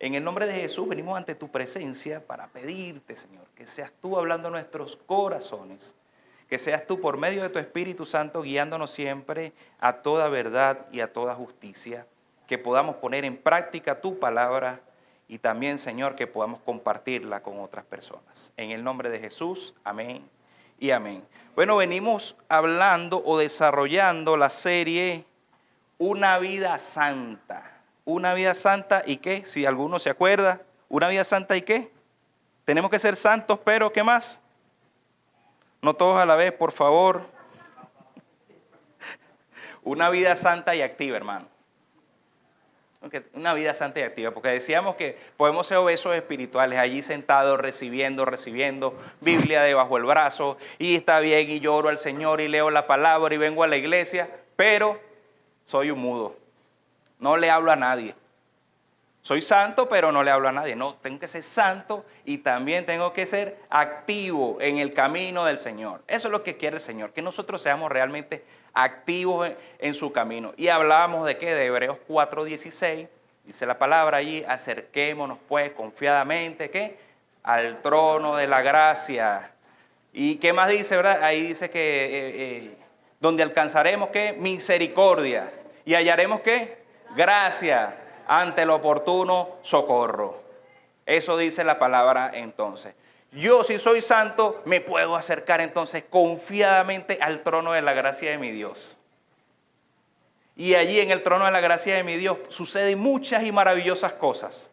En el nombre de Jesús venimos ante tu presencia para pedirte, Señor, que seas tú hablando a nuestros corazones, que seas tú por medio de tu Espíritu Santo guiándonos siempre a toda verdad y a toda justicia, que podamos poner en práctica tu palabra y también, Señor, que podamos compartirla con otras personas. En el nombre de Jesús, amén y amén. Bueno, venimos hablando o desarrollando la serie Una vida santa. Una vida santa y qué, si alguno se acuerda, una vida santa y qué. Tenemos que ser santos, pero ¿qué más? No todos a la vez, por favor. Una vida santa y activa, hermano. Una vida santa y activa, porque decíamos que podemos ser obesos espirituales, allí sentados recibiendo Biblia debajo del brazo, y está bien, y lloro al Señor, y leo la palabra, y vengo a la iglesia, pero soy un mudo, no le hablo a nadie. Soy santo, pero no le hablo a nadie. No, tengo que ser santo y también tengo que ser activo en el camino del Señor. Eso es lo que quiere el Señor, que nosotros seamos realmente activos en su camino. Y hablábamos de qué, de Hebreos 4:16, dice la palabra allí, acerquémonos pues confiadamente, ¿qué? Al trono de la gracia. ¿Y qué más dice, verdad? Ahí dice que donde alcanzaremos, ¿qué? Misericordia. ¿Y hallaremos qué? Gracia ante el oportuno socorro. Eso dice la palabra entonces. Yo, si soy santo, me puedo acercar entonces confiadamente al trono de la gracia de mi Dios. Y allí en el trono de la gracia de mi Dios suceden muchas y maravillosas cosas.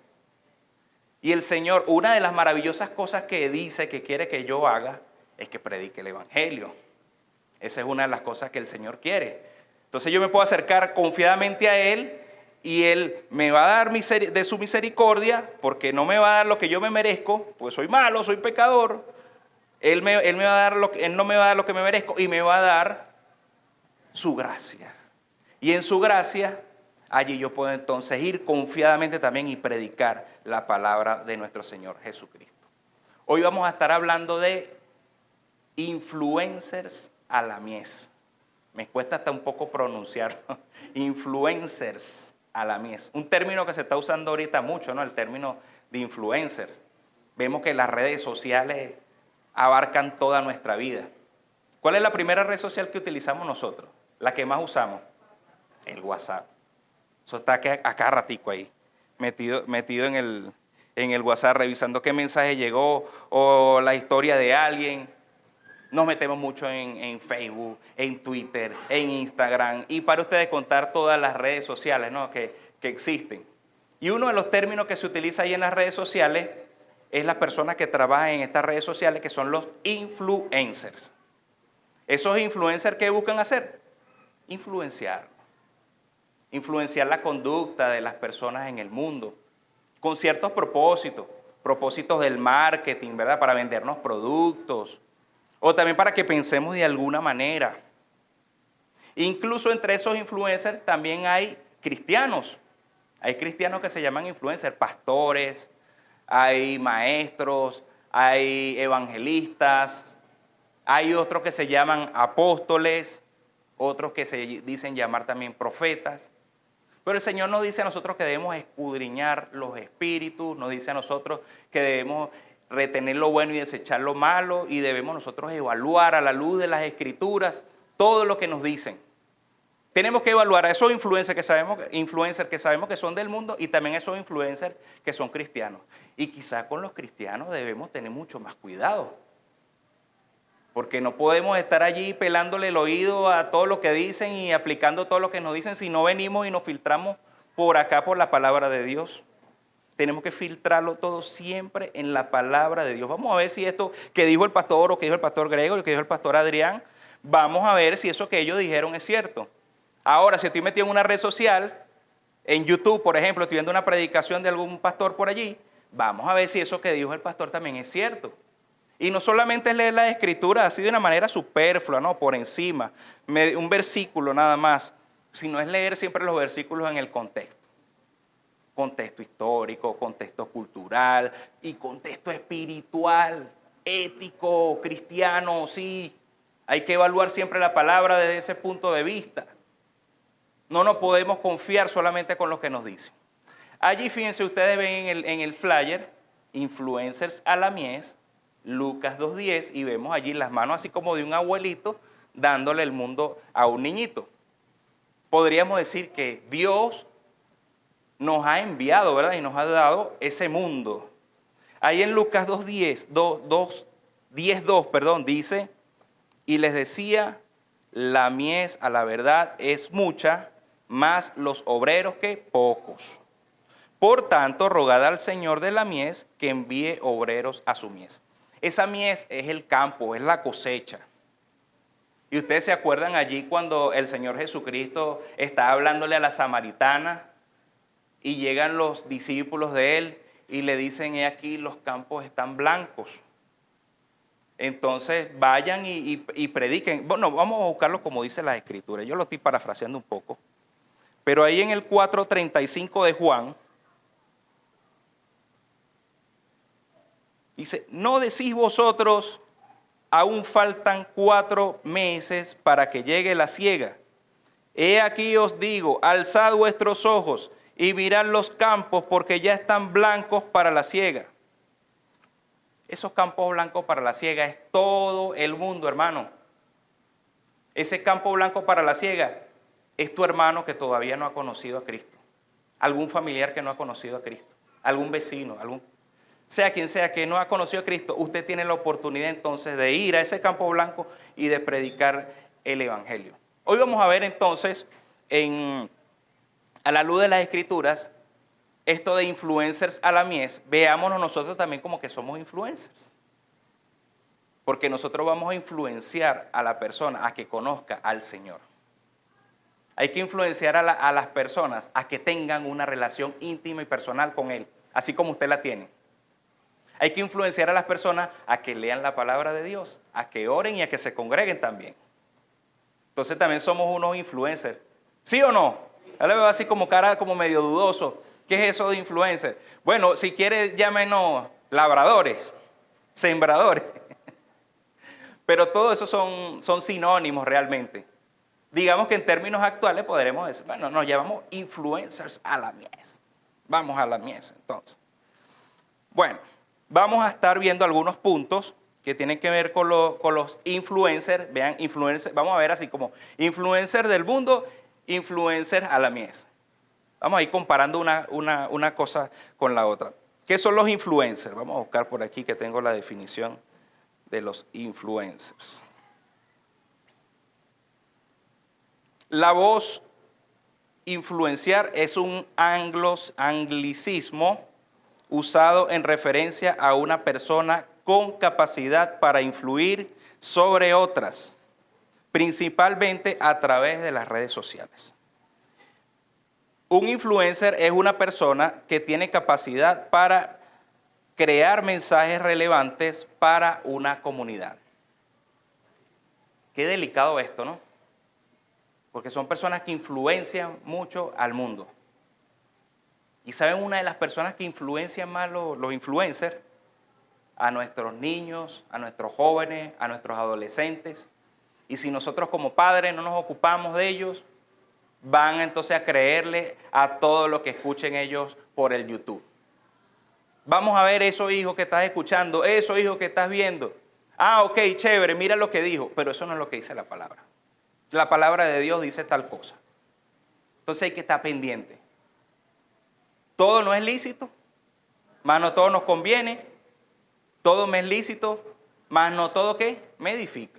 Y el Señor, una de las maravillosas cosas que dice que quiere que yo haga, es que predique el Evangelio. Esa es una de las cosas que el Señor quiere. Entonces yo me puedo acercar confiadamente a Él y Él me va a dar de su misericordia, porque no me va a dar lo que yo me merezco, pues soy malo, soy pecador. Él no me va a dar lo que me merezco y me va a dar su gracia. Y en su gracia, allí yo puedo entonces ir confiadamente también y predicar la palabra de nuestro Señor Jesucristo. Hoy vamos a estar hablando de influencers a la mies. Me cuesta hasta un poco pronunciarlo. Influencers a la mies. Un término que se está usando ahorita mucho, ¿no? El término de influencers. Vemos que las redes sociales abarcan toda nuestra vida. ¿Cuál es la primera red social que utilizamos nosotros? La que más usamos. El WhatsApp. Eso está a cada ratico ahí, metido en el WhatsApp, revisando qué mensaje llegó o la historia de alguien. Nos metemos mucho en Facebook, en Twitter, en Instagram, y para ustedes contar todas las redes sociales, ¿no? que existen. Y uno de los términos que se utiliza ahí en las redes sociales es las personas que trabajan en estas redes sociales, que son los influencers. ¿Esos influencers qué buscan hacer? Influenciar la conducta de las personas en el mundo, con ciertos propósitos del marketing, ¿verdad? Para vendernos productos, o también para que pensemos de alguna manera. Incluso entre esos influencers también hay cristianos. Hay cristianos que se llaman influencers, pastores, hay maestros, hay evangelistas, hay otros que se llaman apóstoles, otros que se dicen llamar también profetas. Pero el Señor nos dice a nosotros que debemos escudriñar los espíritus, nos dice a nosotros que debemos retener lo bueno y desechar lo malo, y debemos nosotros evaluar a la luz de las Escrituras todo lo que nos dicen. Tenemos que evaluar a esos influencers que sabemos que son del mundo, y también a esos influencers que son cristianos. Y quizás con los cristianos debemos tener mucho más cuidado, porque no podemos estar allí pelándole el oído a todo lo que dicen y aplicando todo lo que nos dicen si no venimos y nos filtramos por acá por la palabra de Dios. Tenemos que filtrarlo todo siempre en la palabra de Dios. Vamos a ver si esto que dijo el pastor, o que dijo el pastor Gregorio, o que dijo el pastor Adrián, vamos a ver si eso que ellos dijeron es cierto. Ahora, si estoy metido en una red social, en YouTube, por ejemplo, estoy viendo una predicación de algún pastor por allí, vamos a ver si eso que dijo el pastor también es cierto. Y no solamente es leer la Escritura así de una manera superflua, ¿no? Por encima, un versículo nada más, sino es leer siempre los versículos en el contexto. Contexto histórico, contexto cultural y contexto espiritual, ético, cristiano, sí. Hay que evaluar siempre la palabra desde ese punto de vista. No nos podemos confiar solamente con lo que nos dicen. Allí, fíjense, ustedes ven en el flyer, influencers a la mies, Lucas 2:10, y vemos allí las manos así como de un abuelito dándole el mundo a un niñito. Podríamos decir que Dios nos ha enviado, ¿verdad? Y nos ha dado ese mundo. Ahí en Lucas 10:2, perdón, dice, y les decía, la mies a la verdad es mucha, más los obreros que pocos. Por tanto, rogad al Señor de la mies que envíe obreros a su mies. Esa mies es el campo, es la cosecha. Y ustedes se acuerdan allí cuando el Señor Jesucristo está hablándole a la samaritana y llegan los discípulos de él y le dicen, he aquí los campos están blancos. Entonces vayan y prediquen. Bueno, vamos a buscarlo como dice la Escritura. Yo lo estoy parafraseando un poco. Pero ahí en el 4:35 de Juan, dice, ¿no decís vosotros, aún faltan 4 meses para que llegue la siega? He aquí os digo, alzad vuestros ojos y mirad los campos, porque ya están blancos para la siega. Esos campos blancos para la siega es todo el mundo, hermano. Ese campo blanco para la siega es tu hermano que todavía no ha conocido a Cristo. Algún familiar que no ha conocido a Cristo. Algún vecino, sea quien sea que no ha conocido a Cristo, usted tiene la oportunidad entonces de ir a ese campo blanco y de predicar el Evangelio. Hoy vamos a ver entonces, a la luz de las Escrituras, esto de influencers a la mies. Veámonos nosotros también como que somos influencers. Porque nosotros vamos a influenciar a la persona a que conozca al Señor. Hay que influenciar a las personas a que tengan una relación íntima y personal con Él, así como usted la tiene. Hay que influenciar a las personas a que lean la palabra de Dios, a que oren y a que se congreguen también. Entonces también somos unos influencers. ¿Sí o no? Ya le veo así como cara como medio dudoso. ¿Qué es eso de influencer? Bueno, si quiere llámenos labradores, sembradores. Pero todo eso son sinónimos realmente. Digamos que en términos actuales podremos decir, bueno, nos llamamos influencers a la mies. Vamos a la mies entonces. Bueno, vamos a estar viendo algunos puntos que tienen que ver con los influencers. Vean, influencers, vamos a ver así como influencers del mundo, influencers a la mies. Vamos a ir comparando una cosa con la otra. ¿Qué son los influencers? Vamos a buscar por aquí que tengo la definición de los influencers. La voz influenciar es un anglicismo usado en referencia a una persona con capacidad para influir sobre otras, principalmente a través de las redes sociales. Un influencer es una persona que tiene capacidad para crear mensajes relevantes para una comunidad. Qué delicado esto, ¿no? Porque son personas que influencian mucho al mundo. Y ¿saben una de las personas que influencian más los influencers? A nuestros niños, a nuestros jóvenes, a nuestros adolescentes. Y si nosotros como padres no nos ocupamos de ellos, van entonces a creerle a todo lo que escuchen ellos por el YouTube. Vamos a ver eso, hijo, que estás escuchando, eso, hijo, que estás viendo. Ah, ok, chévere, mira lo que dijo, pero eso no es lo que dice la palabra. La palabra de Dios dice tal cosa. Entonces hay que estar pendiente. Todo no es lícito, más no todo nos conviene. Todo me es lícito, más no todo ¿qué? Me edifica.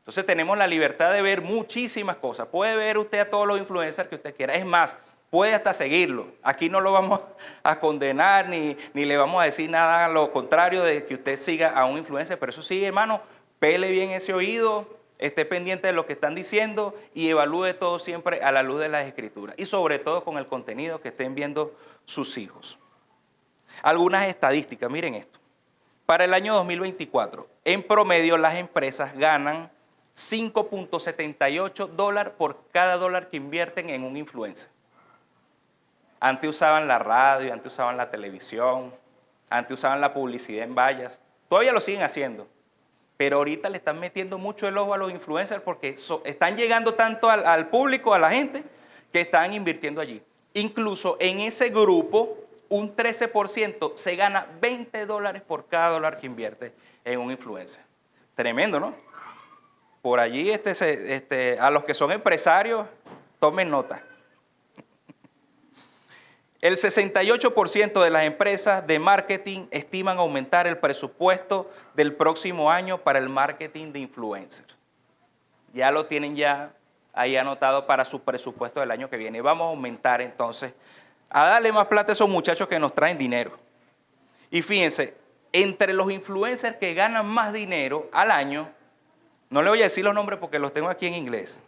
Entonces tenemos la libertad de ver muchísimas cosas. Puede ver usted a todos los influencers que usted quiera. Es más, puede hasta seguirlo. Aquí no lo vamos a condenar ni le vamos a decir nada a lo contrario de que usted siga a un influencer. Pero eso sí, hermano, pele bien ese oído, esté pendiente de lo que están diciendo y evalúe todo siempre a la luz de las Escrituras. Y sobre todo con el contenido que estén viendo sus hijos. Algunas estadísticas, miren esto. Para el año 2024, en promedio las empresas ganan $5.78 por cada dólar que invierten en un influencer. Antes usaban la radio, antes usaban la televisión, antes usaban la publicidad en vallas. Todavía lo siguen haciendo. Pero ahorita le están metiendo mucho el ojo a los influencers porque están llegando tanto al público, a la gente, que están invirtiendo allí. Incluso en ese grupo, un 13% se gana $20 por cada dólar que invierte en un influencer. Tremendo, ¿no? Por allí, a los que son empresarios, tomen nota. El 68% de las empresas de marketing estiman aumentar el presupuesto del próximo año para el marketing de influencers. Ya lo tienen ya ahí anotado para su presupuesto del año que viene. Vamos a aumentar entonces, a darle más plata a esos muchachos que nos traen dinero. Y fíjense, entre los influencers que ganan más dinero al año, no le voy a decir los nombres porque los tengo aquí en inglés,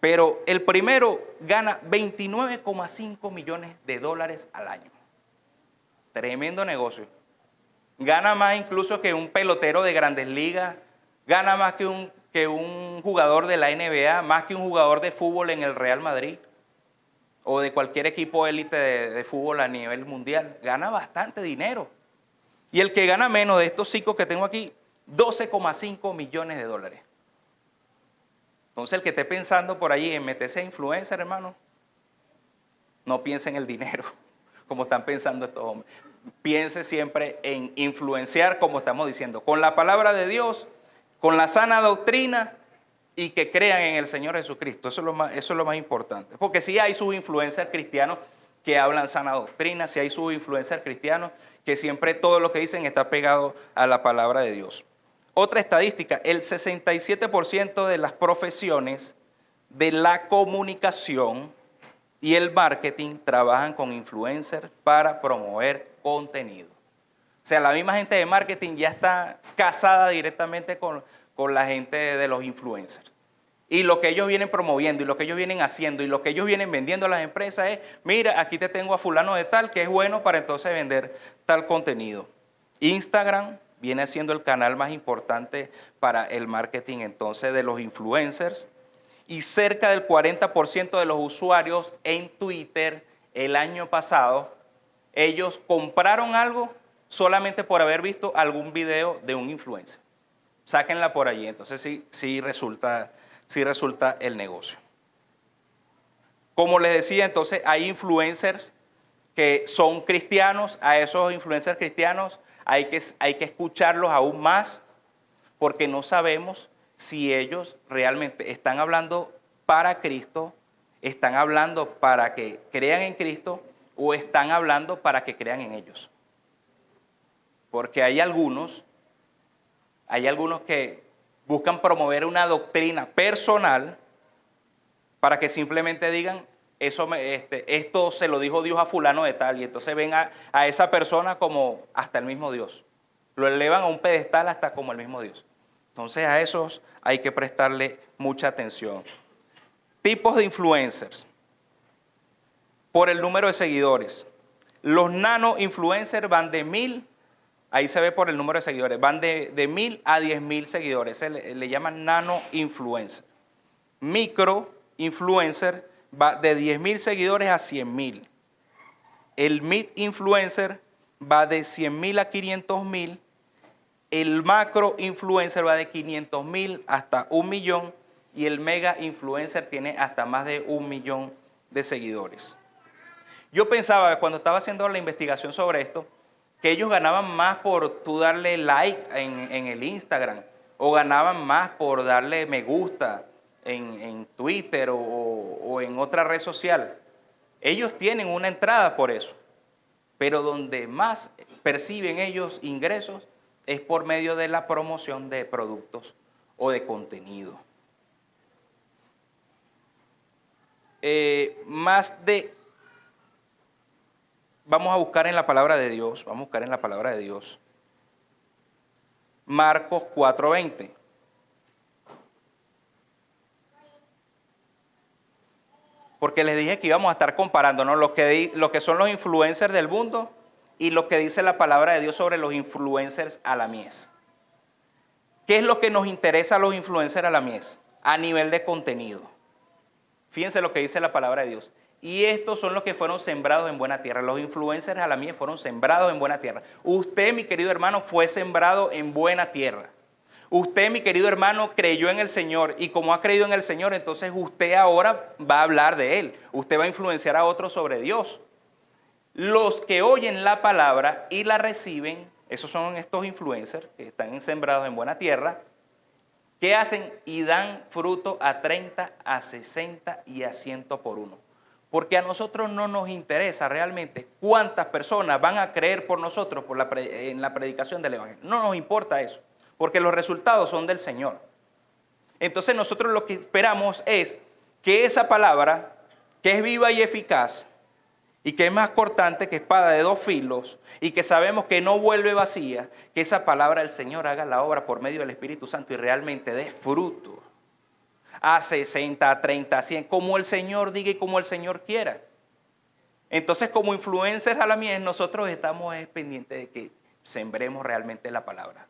pero el primero gana 29,5 millones de dólares al año. Tremendo negocio. Gana más incluso que un pelotero de Grandes Ligas, gana más que un jugador de la NBA, más que un jugador de fútbol en el Real Madrid o de cualquier equipo élite de fútbol a nivel mundial. Gana bastante dinero. Y el que gana menos de estos 5 que tengo aquí, 12,5 millones de dólares. Entonces, el que esté pensando por ahí en meterse a influencer, hermano, no piense en el dinero, como están pensando estos hombres. Piense siempre en influenciar, como estamos diciendo, con la palabra de Dios, con la sana doctrina y que crean en el Señor Jesucristo. Eso es lo más importante. Porque si hay sus influencers cristianos que hablan sana doctrina, si hay sus influencers cristianos que siempre todo lo que dicen está pegado a la palabra de Dios. Otra estadística, el 67% de las profesiones de la comunicación y el marketing trabajan con influencers para promover contenido. O sea, la misma gente de marketing ya está casada directamente con la gente de los influencers. Y lo que ellos vienen promoviendo y lo que ellos vienen haciendo y lo que ellos vienen vendiendo a las empresas es, mira, aquí te tengo a fulano de tal que es bueno para entonces vender tal contenido. Instagram viene siendo el canal más importante para el marketing entonces de los influencers. Y cerca del 40% de los usuarios en Twitter el año pasado, ellos compraron algo solamente por haber visto algún video de un influencer. Sáquenla por allí, entonces sí resulta el negocio. Como les decía, entonces hay influencers que son cristianos. A esos influencers cristianos hay que escucharlos aún más porque no sabemos si ellos realmente están hablando para Cristo, están hablando para que crean en Cristo o están hablando para que crean en ellos. Porque hay algunos que buscan promover una doctrina personal para que simplemente digan, esto se lo dijo Dios a fulano de tal, y entonces ven a esa persona como hasta el mismo Dios. Lo elevan a un pedestal hasta como el mismo Dios. Entonces a esos hay que prestarle mucha atención. Tipos de influencers. Por el número de seguidores. Los nano influencers van de 1000, ahí se ve por el número de seguidores, van de 1000 a 10.000 seguidores. Se le llaman nano influencer. Micro influencer va de 10.000 seguidores a 100.000. El mid influencer va de 100.000 a 500.000. El macro influencer va de 500.000 hasta 1 millón y el mega influencer tiene hasta más de 1 millón de seguidores. Yo pensaba cuando estaba haciendo la investigación sobre esto que ellos ganaban más por tú darle like en el Instagram o ganaban más por darle me gusta en Twitter o en otra red social. Ellos tienen una entrada por eso, pero donde más perciben ellos ingresos es por medio de la promoción de productos o de contenido. Vamos a buscar en la palabra de Dios, Marcos 4:20. Porque les dije que íbamos a estar comparando, ¿no? Lo que son los influencers del mundo y lo que dice la palabra de Dios sobre los influencers a la mies. ¿Qué es lo que nos interesa a los influencers a la mies? A nivel de contenido. Fíjense lo que dice la palabra de Dios. Y estos son los que fueron sembrados en buena tierra. Los influencers a la mies fueron sembrados en buena tierra. Usted, mi querido hermano, fue sembrado en buena tierra. Usted, mi querido hermano, creyó en el Señor y como ha creído en el Señor, entonces usted ahora va a hablar de Él. Usted va a influenciar a otros sobre Dios. Los que oyen la palabra y la reciben, esos son estos influencers que están sembrados en buena tierra, que hacen y dan fruto a 30, a 60 y a 100 por uno. Porque a nosotros no nos interesa realmente cuántas personas van a creer por nosotros en la predicación del Evangelio. No nos importa eso, porque los resultados son del Señor. Entonces nosotros lo que esperamos es que esa palabra, que es viva y eficaz, y que es más cortante que espada de 2 filos, y que sabemos que no vuelve vacía, que esa palabra del Señor haga la obra por medio del Espíritu Santo y realmente dé fruto. A 60, a 30, a 100, como el Señor diga y como el Señor quiera. Entonces, como influencers a la mies, nosotros estamos pendientes de que sembremos realmente la palabra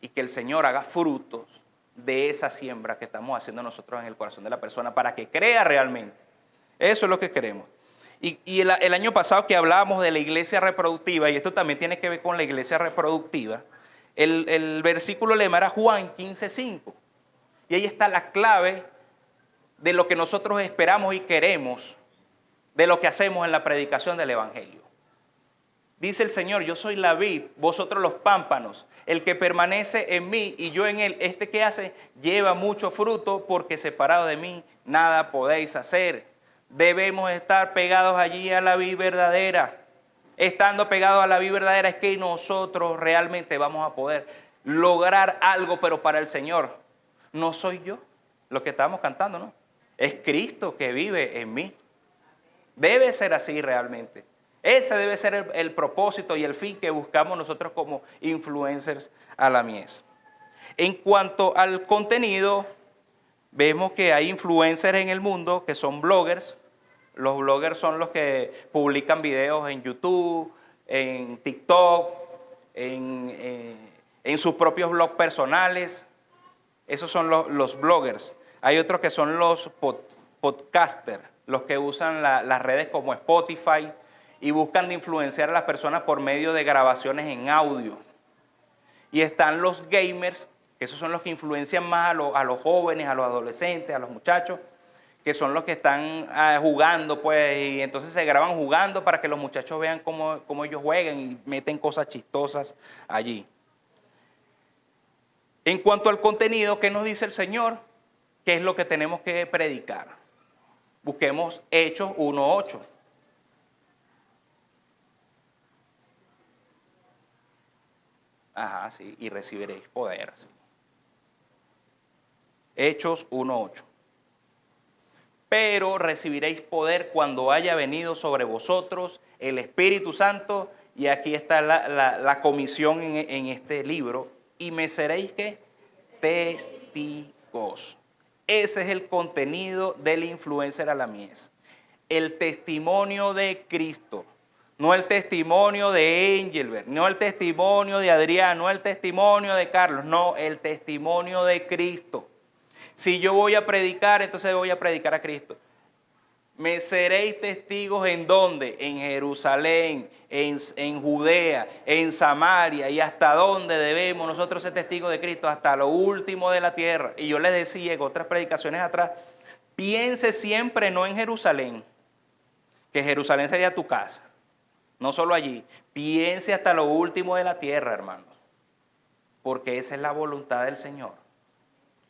y que el Señor haga frutos de esa siembra que estamos haciendo nosotros en el corazón de la persona para que crea realmente. Eso es lo que queremos. Y el año pasado que hablábamos de la iglesia reproductiva, y esto también tiene que ver con la iglesia reproductiva, el versículo lema era Juan 15:5. Y ahí está la clave de lo que nosotros esperamos y queremos, de lo que hacemos en la predicación del Evangelio. Dice el Señor, yo soy la vid, vosotros los pámpanos. El que permanece en mí y yo en él, este que hace, lleva mucho fruto, porque separado de mí nada podéis hacer. Debemos estar pegados allí a la vid verdadera. Estando pegados a la vid verdadera es que nosotros realmente vamos a poder lograr algo, pero para el Señor. No soy yo, lo que estábamos cantando, ¿no? Es Cristo que vive en mí. Debe ser así realmente. Ese debe ser el propósito y el fin que buscamos nosotros como influencers a la mies. En cuanto al contenido, vemos que hay influencers en el mundo que son bloggers. Los bloggers son los que publican videos en YouTube, en TikTok, en sus propios blogs personales. Esos son los bloggers. Hay otros que son los podcasters, los que usan las redes como Spotify y buscan de influenciar a las personas por medio de grabaciones en audio. Y están los gamers, que esos son los que influencian más a los jóvenes, a los adolescentes, a los muchachos, que son los que están jugando, pues, y entonces se graban jugando para que los muchachos vean cómo ellos juegan y meten cosas chistosas allí. En cuanto al contenido, ¿qué nos dice el Señor? ¿Qué es lo que tenemos que predicar? Busquemos Hechos 1:8. Ajá, sí, y recibiréis poder. Sí. Hechos 1:8. Pero recibiréis poder cuando haya venido sobre vosotros el Espíritu Santo, y aquí está la comisión en este libro, y me seréis, ¿qué? Testigos. Ese es el contenido del influencer a la mies. El testimonio de Cristo. No el testimonio de Engelbert, no el testimonio de Adrián, no el testimonio de Carlos, no, el testimonio de Cristo. Si yo voy a predicar, entonces voy a predicar a Cristo. Me seréis testigos ¿en dónde? En Jerusalén, en Judea, en Samaria, y hasta dónde debemos nosotros ser testigos de Cristo, hasta lo último de la tierra. Y yo les decía en otras predicaciones atrás, piense siempre no en Jerusalén, que Jerusalén sería tu casa, no solo allí, piense hasta lo último de la tierra, hermanos, porque esa es la voluntad del Señor.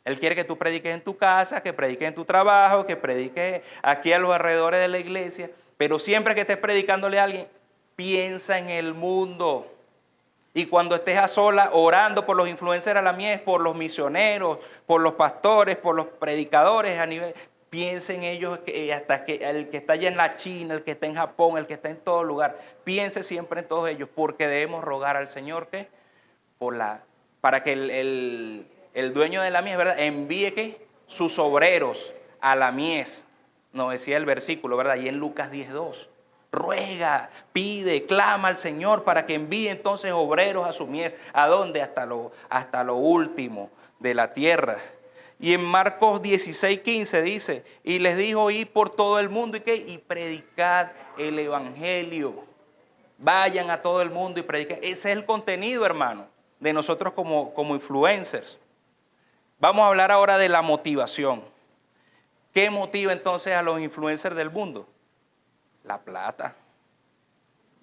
Él quiere que tú prediques en tu casa, que prediques en tu trabajo, que prediques aquí a los alrededores de la iglesia, pero siempre que estés predicándole a alguien, piensa en el mundo. Y cuando estés a sola orando por los influencers a la mies, por los misioneros, por los pastores, por los predicadores a nivel, piensa en ellos, hasta que el que está allá en la China, el que está en Japón, el que está en todo lugar, piense siempre en todos ellos, porque debemos rogar al Señor que para que el dueño de la mies, ¿verdad?, envíe ¿qué? Sus obreros a la mies. Nos decía el versículo, ¿verdad? Y en Lucas 10:2. Ruega, pide, clama al Señor para que envíe entonces obreros a su mies. ¿A dónde? Hasta lo último de la tierra. Y en Marcos 16:15 dice, y les dijo, id por todo el mundo y ¿qué? Y predicad el evangelio. Vayan a todo el mundo y prediquen. Ese es el contenido, hermano. de nosotros como influencers. Vamos a hablar ahora de la motivación. ¿Qué motiva entonces a los influencers del mundo? La plata.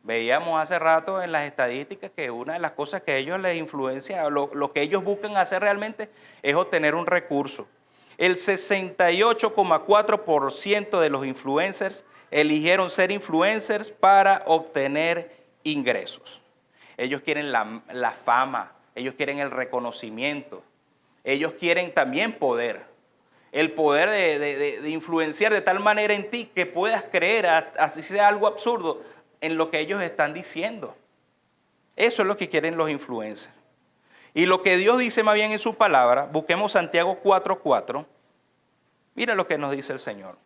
Veíamos hace rato en las estadísticas que una de las cosas que a ellos les influencia, lo que ellos buscan hacer realmente es obtener un recurso. El 68,4% de los influencers eligieron ser influencers para obtener ingresos. Ellos quieren la fama, ellos quieren el reconocimiento, ellos quieren también poder. El poder de influenciar de tal manera en ti que puedas creer, así sea algo absurdo, en lo que ellos están diciendo. Eso es lo que quieren los influencers. Y lo que Dios dice más bien en su palabra, busquemos Santiago 4:4. Mira lo que nos dice el Señor.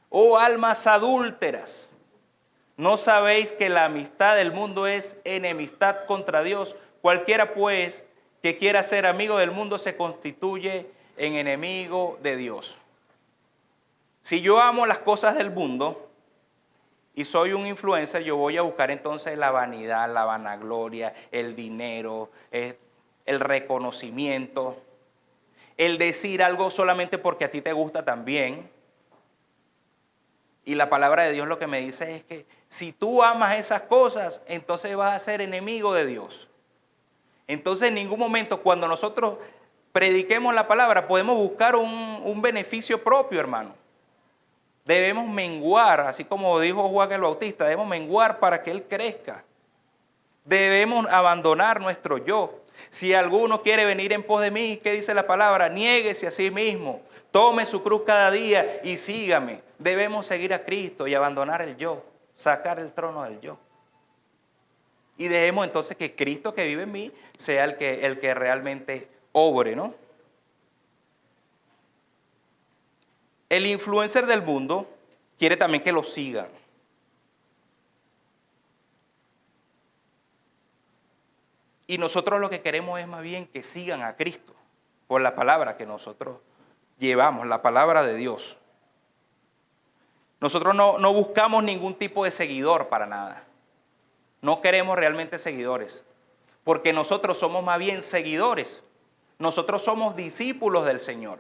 Oh almas adúlteras, ¿no sabéis que la amistad del mundo es enemistad contra Dios? Cualquiera pues que quiera ser amigo del mundo se constituye en enemigo de Dios. Si yo amo las cosas del mundo y soy un influencer, yo voy a buscar entonces la vanidad, la vanagloria, el dinero, el reconocimiento, el decir algo solamente porque a ti te gusta también. Y la palabra de Dios lo que me dice es que si tú amas esas cosas, entonces vas a ser enemigo de Dios. Entonces en ningún momento cuando nosotros prediquemos la palabra podemos buscar un beneficio propio, hermano. Debemos menguar, así como dijo Juan el Bautista, debemos menguar para que Él crezca. Debemos abandonar nuestro yo. Si alguno quiere venir en pos de mí, ¿qué dice la palabra? Niéguese a sí mismo, tome su cruz cada día y sígame. Debemos seguir a Cristo y abandonar el yo, sacar el trono del yo. Y dejemos entonces que Cristo que vive en mí sea el que realmente obre, ¿no? El influencer del mundo quiere también que lo sigan. Y nosotros lo que queremos es más bien que sigan a Cristo por la palabra que nosotros llevamos, la palabra de Dios. Nosotros no buscamos ningún tipo de seguidor para nada. No queremos realmente seguidores, porque nosotros somos más bien seguidores. Nosotros somos discípulos del Señor.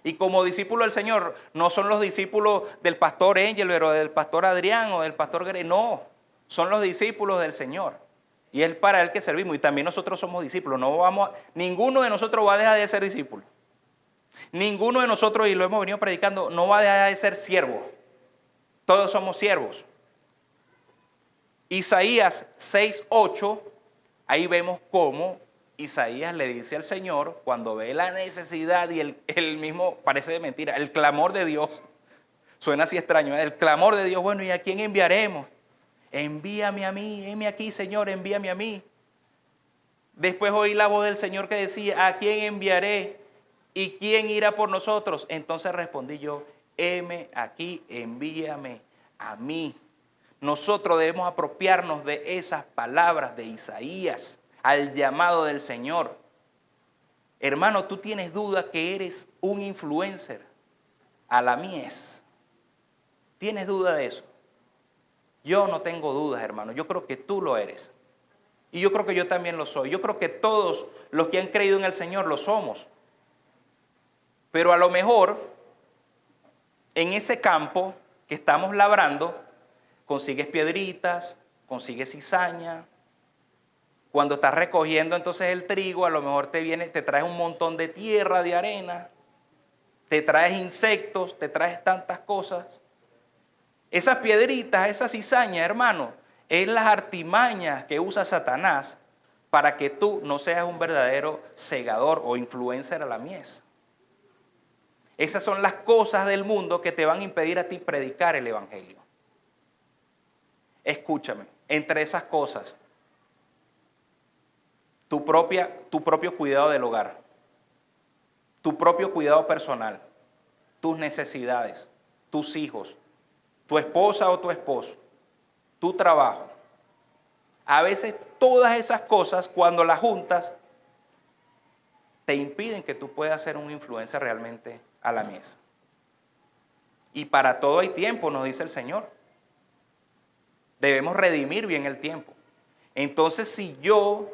Y como discípulos del Señor, no son los discípulos del pastor Angel, o del pastor Adrián o del pastor Gre, no, son los discípulos del Señor. Y es para Él que servimos. Y también nosotros somos discípulos. Ninguno de nosotros va a dejar de ser discípulo. Ninguno de nosotros, y lo hemos venido predicando, no va a dejar de ser siervo. Todos somos siervos. Isaías 6:8, ahí vemos cómo Isaías le dice al Señor, cuando ve la necesidad y el mismo, parece de mentira, el clamor de Dios, suena así extraño, el clamor de Dios, bueno, ¿y a quién enviaremos? Envíame a mí, heme aquí, Señor, envíame a mí. Después oí la voz del Señor que decía, ¿a quién enviaré? ¿Y quién irá por nosotros? Entonces respondí yo, heme aquí, envíame a mí. Nosotros debemos apropiarnos de esas palabras de Isaías al llamado del Señor. Hermano, tú tienes duda que eres un influencer a la mies. ¿Tienes duda de eso? Yo no tengo dudas, hermano. Yo creo que tú lo eres. Y yo creo que yo también lo soy. Yo creo que todos los que han creído en el Señor lo somos. Pero a lo mejor, en ese campo que estamos labrando, consigues piedritas, consigues cizaña. Cuando estás recogiendo entonces el trigo, a lo mejor te traes un montón de tierra, de arena, te traes insectos, te traes tantas cosas. Esas piedritas, esa cizaña, hermano, es las artimañas que usa Satanás para que tú no seas un verdadero segador o influencer a la mies. Esas son las cosas del mundo que te van a impedir a ti predicar el evangelio. Escúchame, entre esas cosas, tu propio cuidado del hogar, tu propio cuidado personal, tus necesidades, tus hijos, tu esposa o tu esposo, tu trabajo. A veces todas esas cosas, cuando las juntas, te impiden que tú puedas ser un influencer realmente a la mies. Y para todo hay tiempo, nos dice el Señor. Debemos redimir bien el tiempo. Entonces, si yo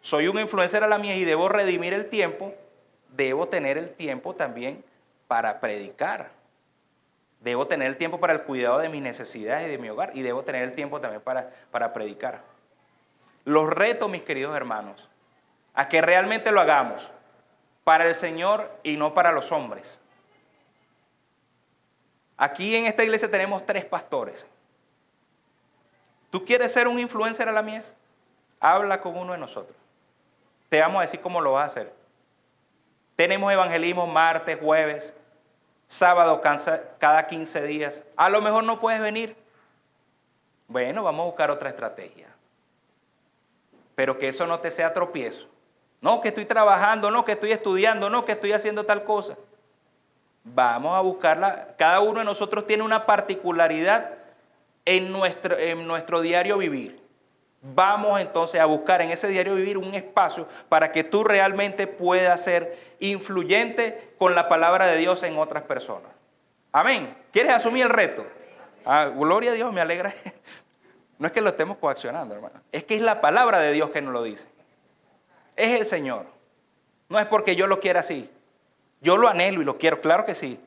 soy un influencer a la mies y debo redimir el tiempo, debo tener el tiempo también para predicar. Debo tener el tiempo para el cuidado de mis necesidades y de mi hogar. Y debo tener el tiempo también para predicar. Los reto, mis queridos hermanos, a que realmente lo hagamos para el Señor y no para los hombres. Aquí en esta iglesia tenemos 3 pastores. ¿Tú quieres ser un influencer a la mies? Habla con uno de nosotros. Te vamos a decir cómo lo vas a hacer. Tenemos evangelismo martes, jueves, sábado cada 15 días. A lo mejor no puedes venir. Bueno, vamos a buscar otra estrategia. Pero que eso no te sea tropiezo. No, que estoy trabajando, no, que estoy estudiando, no, que estoy haciendo tal cosa. Vamos a buscarla. Cada uno de nosotros tiene una particularidad en nuestro diario vivir. Vamos entonces a buscar en ese diario vivir un espacio para que tú realmente puedas ser influyente con la palabra de Dios en otras personas. Amén. ¿Quieres asumir el reto? Gloria a Dios, me alegra. No es que lo estemos coaccionando, hermano. Es que es la palabra de Dios que nos lo dice. Es el Señor. No es porque yo lo quiera así. Yo lo anhelo y lo quiero, claro que sí.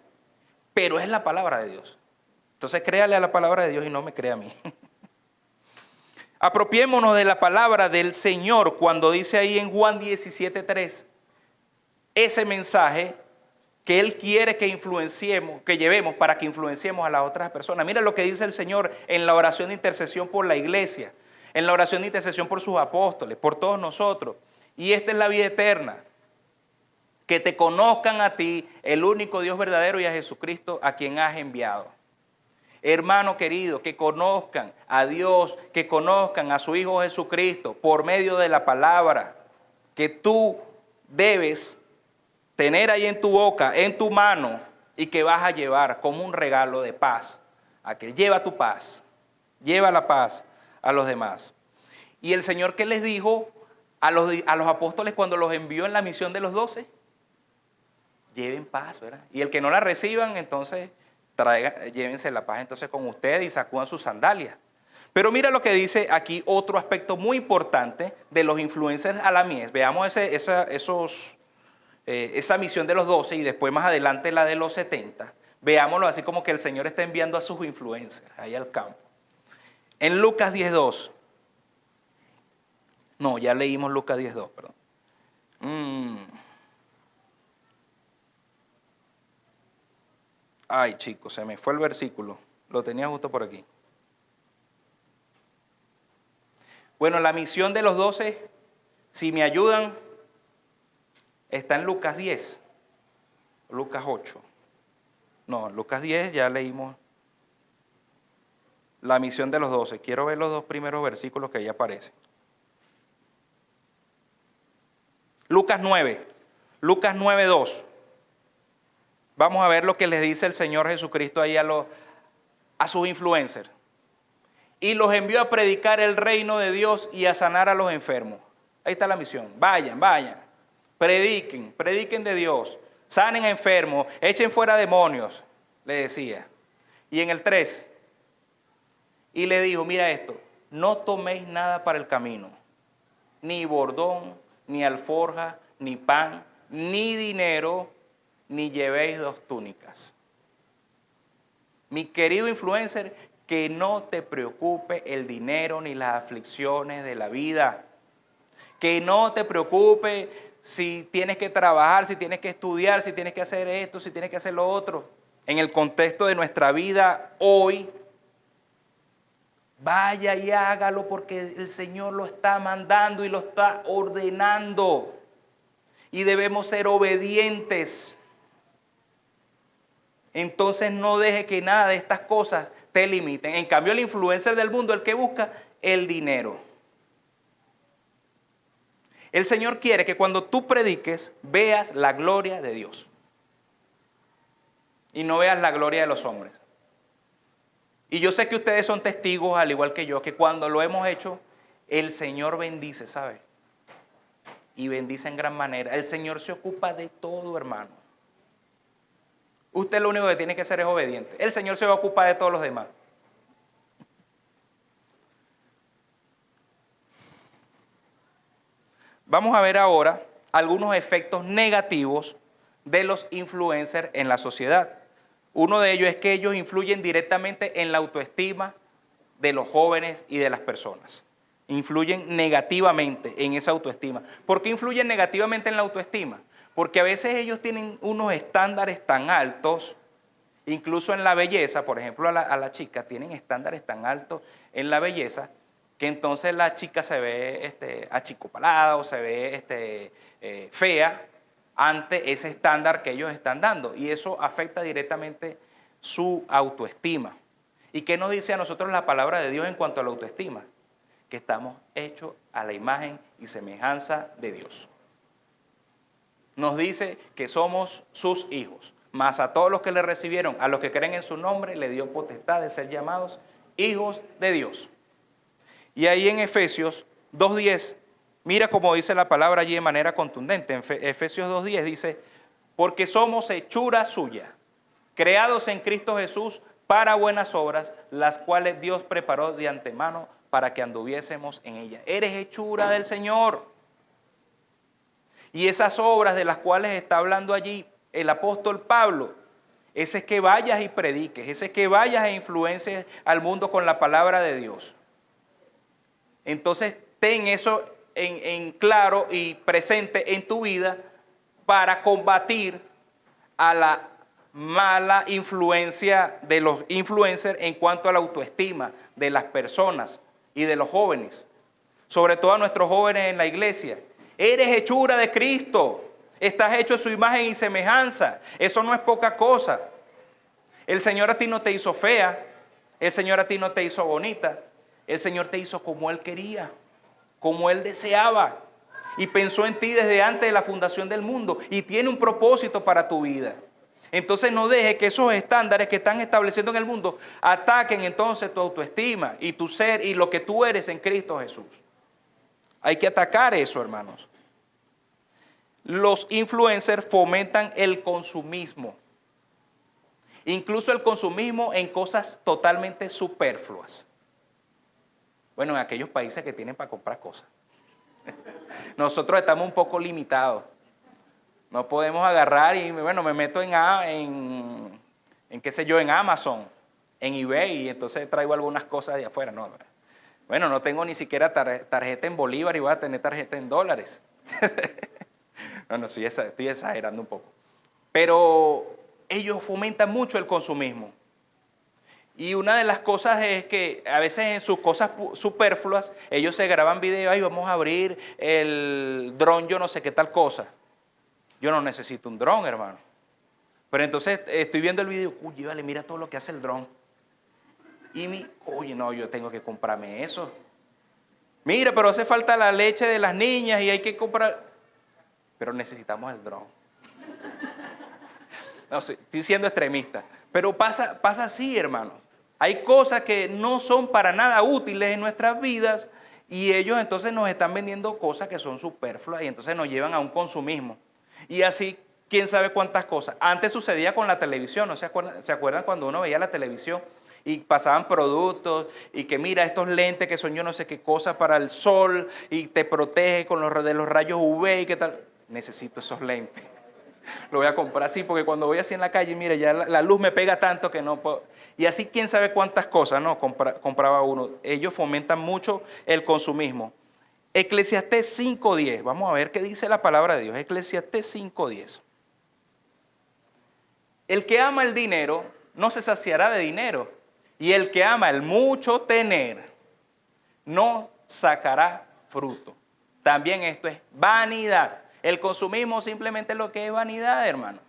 Pero es la palabra de Dios. Entonces créale a la palabra de Dios y no me crea a mí. Apropiémonos de la palabra del Señor cuando dice ahí en Juan 17:3 ese mensaje que Él quiere que influenciemos, que llevemos para que influenciemos a las otras personas. Mira lo que dice el Señor en la oración de intercesión por la iglesia, en la oración de intercesión por sus apóstoles, por todos nosotros. Y esta es la vida eterna, que te conozcan a ti, el único Dios verdadero, y a Jesucristo a quien has enviado. Hermano querido, que conozcan a Dios, que conozcan a su Hijo Jesucristo por medio de la palabra que tú debes tener ahí en tu boca, en tu mano, y que vas a llevar como un regalo de paz. A que lleva tu paz, lleva la paz a los demás. Y el Señor, ¿qué les dijo a los apóstoles cuando los envió en la misión de los 12? Lleven paz, ¿verdad? Y el que no la reciban, entonces llévense la paz entonces con ustedes y sacudan sus sandalias. Pero mira lo que dice aquí otro aspecto muy importante de los influencers a la mies. Veamos esa misión de los 12 y después más adelante la de los 70. Veámoslo así como que el Señor está enviando a sus influencers ahí al campo. En Lucas 10:2. No, ya leímos Lucas 10:2, perdón. Ay, chicos, se me fue el versículo. Lo tenía justo por aquí. Bueno, la misión de los 12, si me ayudan, está en Lucas 10, Lucas 8. No, Lucas 10 ya leímos la misión de los 12. Quiero ver los 2 primeros versículos que ahí aparecen. Lucas 9:2. Vamos a ver lo que les dice el Señor Jesucristo ahí a sus influencers. Y los envió a predicar el reino de Dios y a sanar a los enfermos. Ahí está la misión. Vayan. Prediquen de Dios. Sanen a enfermos, echen fuera demonios, le decía. Y en el 3, y le dijo, mira esto, no toméis nada para el camino, ni bordón, ni alforja, ni pan, ni dinero, ni llevéis 2 túnicas. Mi querido influencer, que no te preocupe el dinero ni las aflicciones de la vida. Que no te preocupe si tienes que trabajar, si tienes que estudiar, si tienes que hacer esto, si tienes que hacer lo otro. En el contexto de nuestra vida hoy, vaya y hágalo porque el Señor lo está mandando y lo está ordenando. Y debemos ser obedientes. Entonces no deje que nada de estas cosas te limiten. En cambio, el influencer del mundo, el que busca el dinero. El Señor quiere que cuando tú prediques, veas la gloria de Dios. Y no veas la gloria de los hombres. Y yo sé que ustedes son testigos, al igual que yo, que cuando lo hemos hecho, el Señor bendice, ¿sabe? Y bendice en gran manera. El Señor se ocupa de todo, hermano. Usted lo único que tiene que hacer es obediente. El Señor se va a ocupar de todos los demás. vamos a ver ahora algunos efectos negativos de los influencers en la sociedad. Uno de ellos es que ellos influyen directamente en la autoestima de los jóvenes y de las personas. Influyen negativamente en esa autoestima. ¿Por qué influyen negativamente en la autoestima? Porque a veces ellos tienen unos estándares tan altos, incluso en la belleza, por ejemplo, a la chica tienen estándares tan altos en la belleza, que entonces la chica se ve achicopalada o se ve fea ante ese estándar que ellos están dando. Y eso afecta directamente su autoestima. ¿Y qué nos dice a nosotros la palabra de Dios en cuanto a la autoestima? Que estamos hechos a la imagen y semejanza de Dios. Nos dice que somos sus hijos, mas a todos los que le recibieron, a los que creen en su nombre, le dio potestad de ser llamados hijos de Dios. Y ahí en Efesios 2:10, mira cómo dice la palabra allí de manera contundente. En Efesios 2:10 dice, porque somos hechura suya, creados en Cristo Jesús para buenas obras, las cuales Dios preparó de antemano para que anduviésemos en ellas. Eres hechura del Señor. Y esas obras de las cuales está hablando allí el apóstol Pablo, ese es que vayas y prediques, ese es que vayas e influencies al mundo con la palabra de Dios. Entonces, ten eso en claro y presente en tu vida para combatir a la mala influencia de los influencers en cuanto a la autoestima de las personas y de los jóvenes, sobre todo a nuestros jóvenes en la iglesia. Eres hechura de Cristo, estás hecho a su imagen y semejanza, eso no es poca cosa. El Señor a ti no te hizo fea, el Señor a ti no te hizo bonita, el Señor te hizo como Él quería, como Él deseaba, y pensó en ti desde antes de la fundación del mundo, y tiene un propósito para tu vida. Entonces no dejes que esos estándares que están estableciendo en el mundo ataquen entonces tu autoestima y tu ser y lo que tú eres en Cristo Jesús. Hay que atacar eso, hermanos. Los influencers fomentan el consumismo, incluso el consumismo en cosas totalmente superfluas. Bueno, en aquellos países que tienen para comprar cosas. Nosotros estamos un poco limitados. No podemos agarrar y, bueno, me meto en qué sé yo, en Amazon, en eBay, y entonces traigo algunas cosas de afuera. No, bueno, no tengo ni siquiera tarjeta en bolívar y voy a tener tarjeta en dólares. Bueno, estoy exagerando un poco. Pero ellos fomentan mucho el consumismo. Y una de las cosas es que a veces en sus cosas superfluas, ellos se graban videos, ay, vamos a abrir el dron, yo no sé qué tal cosa. Yo no necesito un dron, hermano. Pero entonces estoy viendo el video, uy, vale, mira todo lo que hace el dron. Y oye, no, yo tengo que comprarme eso. Mira, pero hace falta la leche de las niñas y hay que comprar. Pero necesitamos el dron. No sé, estoy siendo extremista. Pero pasa así, hermano. Hay cosas que no son para nada útiles en nuestras vidas y ellos entonces nos están vendiendo cosas que son superfluas y entonces nos llevan a un consumismo. Y así, quién sabe cuántas cosas. Antes sucedía con la televisión, ¿no se acuerdan cuando uno veía la televisión y pasaban productos y que mira estos lentes que son yo no sé qué cosa para el sol y te protege con de los rayos UV y qué tal? Necesito esos lentes. Lo voy a comprar así porque cuando voy así en la calle, mire, ya la luz me pega tanto que no puedo. Y así quién sabe cuántas cosas, ¿no? Compraba uno. Ellos fomentan mucho el consumismo. Eclesiastés 5:10, vamos a ver qué dice la palabra de Dios. Eclesiastés 5:10. El que ama el dinero no se saciará de dinero, y el que ama el mucho tener no sacará fruto. También esto es vanidad. El consumismo simplemente es lo que es vanidad, hermano.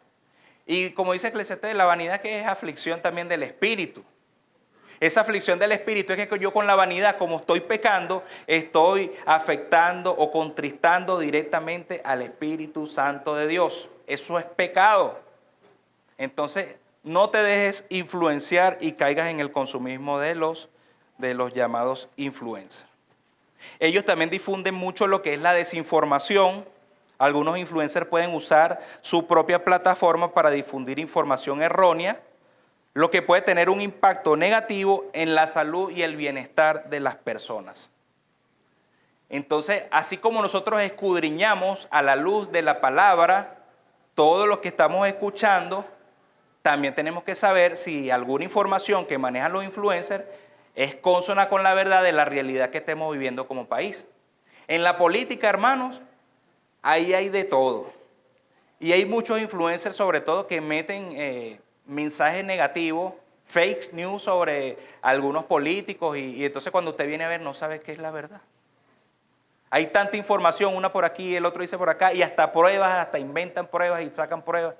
Y como dice Eclesiastés, la vanidad que es aflicción también del espíritu. Esa aflicción del espíritu es que yo con la vanidad, como estoy pecando, estoy afectando o contristando directamente al Espíritu Santo de Dios. Eso es pecado. Entonces, no te dejes influenciar y caigas en el consumismo de los llamados influencers. Ellos también difunden mucho lo que es la desinformación. Algunos influencers pueden usar su propia plataforma para difundir información errónea, lo que puede tener un impacto negativo en la salud y el bienestar de las personas. Entonces, así como nosotros escudriñamos a la luz de la palabra todo lo que estamos escuchando, también tenemos que saber si alguna información que manejan los influencers es consona con la verdad de la realidad que estemos viviendo como país. En la política, hermanos, ahí hay de todo. Y hay muchos influencers, sobre todo, que meten mensajes negativos, fake news sobre algunos políticos, y entonces cuando usted viene a ver no sabe qué es la verdad. Hay tanta información, una por aquí, el otro dice por acá, y hasta pruebas, hasta inventan pruebas y sacan pruebas.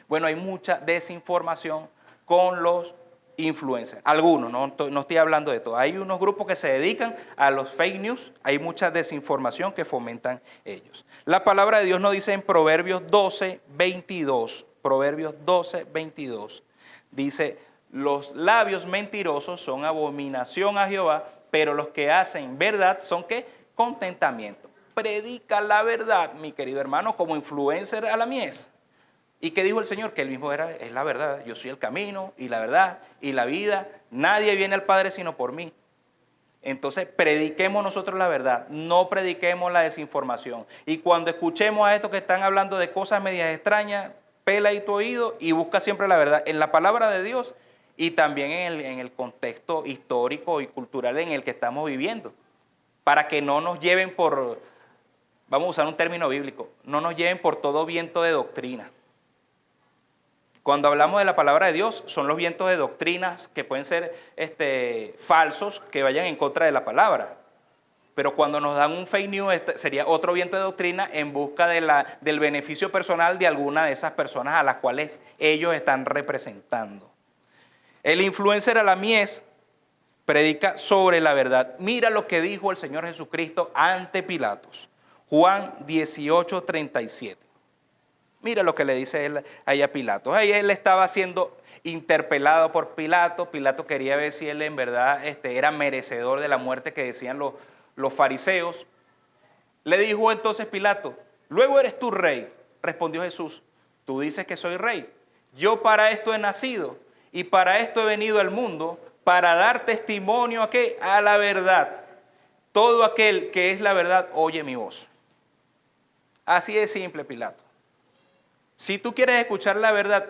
Bueno, hay mucha desinformación con los influencers. Algunos, no estoy hablando de todo. Hay unos grupos que se dedican a los fake news, hay mucha desinformación que fomentan ellos. La palabra de Dios nos dice en Proverbios 12, 22, Proverbios 12, 22, dice, los labios mentirosos son abominación a Jehová, pero los que hacen verdad son ¿qué? Contentamiento. Predica la verdad, mi querido hermano, como influencer a la mies. ¿Y qué dijo el Señor? Que Él mismo es la verdad. Yo soy el camino y la verdad y la vida. Nadie viene al Padre sino por mí. Entonces, prediquemos nosotros la verdad, no prediquemos la desinformación. Y cuando escuchemos a estos que están hablando de cosas medias extrañas, pela ahí tu oído y busca siempre la verdad en la palabra de Dios y también en el contexto histórico y cultural en el que estamos viviendo. Para que no nos lleven por, vamos a usar un término bíblico, no nos lleven por todo viento de doctrina. Cuando hablamos de la palabra de Dios, son los vientos de doctrinas que pueden ser falsos, que vayan en contra de la palabra. Pero cuando nos dan un fake news, sería otro viento de doctrina en busca del beneficio personal de alguna de esas personas a las cuales ellos están representando. El influencer a la mies predica sobre la verdad. Mira lo que dijo el Señor Jesucristo ante Pilatos. Juan 18, 37. Mira lo que le dice él ahí a Pilatos. Ahí él estaba siendo interpelado por Pilato. Pilato quería ver si él en verdad era merecedor de la muerte que decían los fariseos. Le dijo entonces Pilato, luego eres tú rey. Respondió Jesús, tú dices que soy rey. Yo para esto he nacido y para esto he venido al mundo, para dar testimonio ¿a qué? A la verdad. Todo aquel que es la verdad oye mi voz. Así de simple, Pilato. Si tú quieres escuchar la verdad,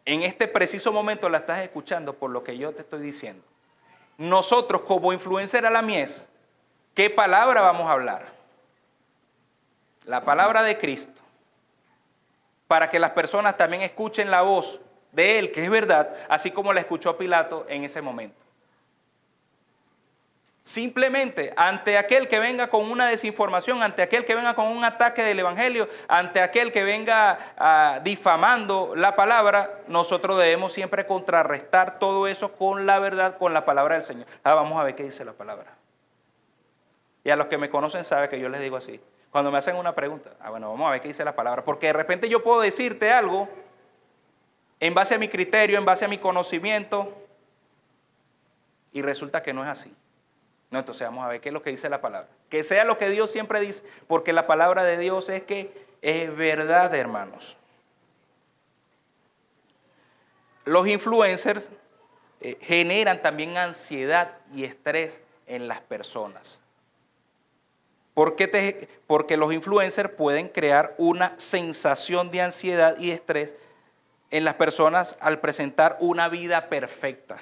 en este preciso momento la estás escuchando por lo que yo te estoy diciendo. Nosotros como influencer a la mies, ¿qué palabra vamos a hablar? La palabra de Cristo. Para que las personas también escuchen la voz de Él, que es verdad, así como la escuchó Pilato en ese momento. Simplemente, ante aquel que venga con una desinformación, ante aquel que venga con un ataque del Evangelio, ante aquel que venga difamando la palabra, nosotros debemos siempre contrarrestar todo eso con la verdad, con la palabra del Señor. Vamos a ver qué dice la palabra. Y a los que me conocen saben que yo les digo así. Cuando me hacen una pregunta, bueno, vamos a ver qué dice la palabra. Porque de repente yo puedo decirte algo en base a mi criterio, en base a mi conocimiento, y resulta que no es así. No, entonces vamos a ver qué es lo que dice la palabra. Que sea lo que Dios siempre dice, porque la palabra de Dios es que es verdad, hermanos. Los influencers generan también ansiedad y estrés en las personas. Porque los influencers pueden crear una sensación de ansiedad y estrés en las personas al presentar una vida perfecta.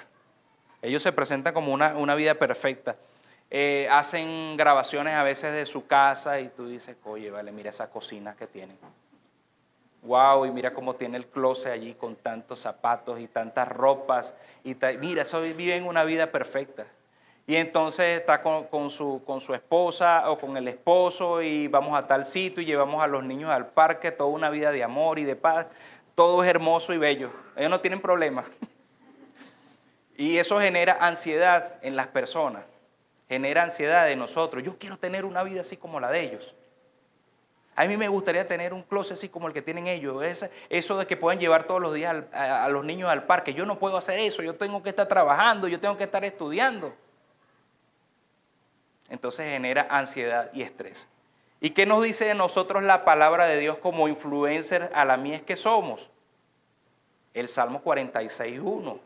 Ellos se presentan como una vida perfecta. Hacen grabaciones a veces de su casa y tú dices, oye, vale, mira esa cocina que tienen. Wow, y mira cómo tiene el closet allí con tantos zapatos y tantas ropas. Mira, eso viven una vida perfecta. Y entonces está con su esposa o con el esposo y vamos a tal sitio y llevamos a los niños al parque, toda una vida de amor y de paz. Todo es hermoso y bello. Ellos no tienen problemas. Y eso genera ansiedad en las personas. Genera ansiedad en nosotros. Yo quiero tener una vida así como la de ellos. A mí me gustaría tener un closet así como el que tienen ellos. Eso de que puedan llevar todos los días a los niños al parque. Yo no puedo hacer eso. Yo tengo que estar trabajando. Yo tengo que estar estudiando. Entonces genera ansiedad y estrés. ¿Y qué nos dice de nosotros la palabra de Dios como influencer a la mies que somos? El Salmo 46:1.